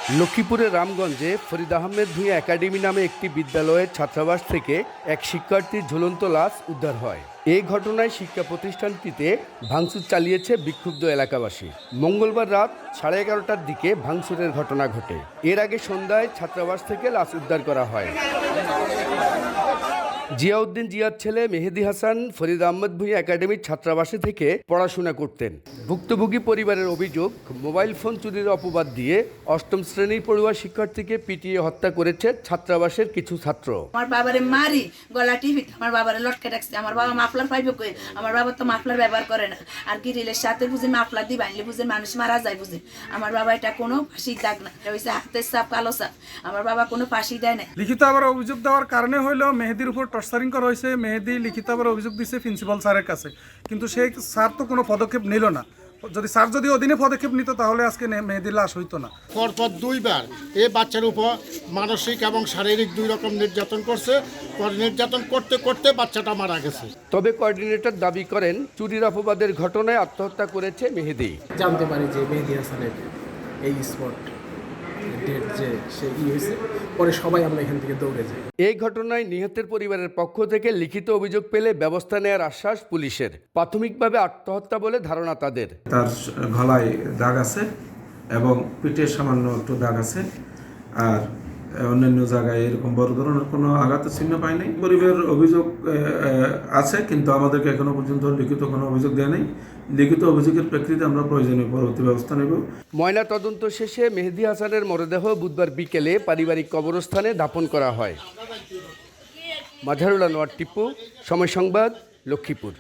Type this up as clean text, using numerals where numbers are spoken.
লক্ষ্মীপুরের রামগঞ্জে ফরিদ আহমেদ ভূঁইয়া একাডেমি নামে একটি বিদ্যালয়ের ছাত্রাবাস থেকে এক শিক্ষার্থীর ঝুলন্ত লাশ উদ্ধার হয়। এই ঘটনায় শিক্ষা প্রতিষ্ঠানটিতে ভাঙচুর চালিয়েছে বিক্ষুব্ধ এলাকাবাসী। মঙ্গলবার রাত 11:30টার দিকে ভাঙচুরের ঘটনা ঘটে। এর আগে সন্ধ্যায় ছাত্রাবাস থেকে লাশ উদ্ধার করা হয়। জিয়াউদ্দিন জিয়ার ছেলে মেহেদি হাসান ফরিদ আহমেদ ভূঁইয়া একাডেমির ছাত্রাবাসে থেকে পড়াশোনা করতেন। ভুক্তভোগী পরিবারের অভিযোগ, মোবাইল ফোন চুরির অপবাদ দিয়ে অষ্টম শ্রেণীর পড়ুয়া শিক্ষার্থীকে পিটিয়ে হত্যা করেছে ছাত্রাবাসের কিছু ছাত্র। আমার বাবারে মারি গলা টিভি আমার বাবারে লটকে রাখছে। আমার বাবা মাফলার পাইবে কই? আমার বাবা তো মাফলার ব্যবহার করে না। আর গ্রিলের সাথে বুঝে মাফলার দি বাঁধলে বুঝে মানুষ মারা যায় বুঝে। আমার বাবা এটা কোনো ফাঁসি দাগ না, এটা হচ্ছে হাতের সাপ, কালো সাপ। আমার বাবা কোনো ফাঁসি দেয় না। লিখিত আবার অভিযোগ দেওয়ার কারণে হইলো মেহেদির উপর টর্চারিং করা হয়েছে। মেহেদি লিখিত আবার অভিযোগ দিচ্ছে প্রিন্সিপাল স্যারের কাছে, কিন্তু সেই স্যার তো কোনো পদক্ষেপ নিল না। স্যার যদি অধীনে পদক্ষেপ নিত তাহলে আজকে মেহেদির লাশ হইতো না। পরপর দুইবার এই বাচ্চার উপর মানসিক এবং শারীরিক দুই রকম নির্যাতন করছে। নির্যাতন করতে করতে বাচ্চাটা মারা গেছে। তবে কোঅর্ডিনেটর দাবি করেন, চুরির অপবাদের ঘটনায় আত্মহত্যা করেছে মেহেদি। জানতে পারি যে মেহেদি হাসানের এই স্পট ডেট যে সে হয়েছে, পরে সবাই আমরা এখান থেকে দৌড়ে যাই। এই ঘটনায় নিহতের পরিবারের পক্ষ থেকে লিখিত অভিযোগ পেলে ব্যবস্থা নেওয়ার আশ্বাস পুলিশের। প্রাথমিকভাবে আত্মহত্যা বলে ধারণা তাদের। তার গলায় দাগ আছে এবং পিঠে সামান্য একটু দাগ আছে, আর অন্যান্য জায়গায় এরকম বড় ধরনের কোনো আঘাত চিহ্ন পাই নাই। পরিবারের অভিযোগ আছে, কিন্তু আমাদেরকে এখনো পর্যন্ত লিখিত কোনো অভিযোগ দেয় নাই। লিখিত অভিযোগের প্রেক্ষিতে আমরা প্রয়োজনীয় পরবর্তী ব্যবস্থা নেব। ময়না তদন্ত শেষে মেহেদি হাসানের মরদেহ বুধবার বিকেলে পারিবারিক কবরস্থানে দাফন করা হয়। মাঝারুল আনোয়ার টিপু, সময় সংবাদ, লক্ষ্মীপুর।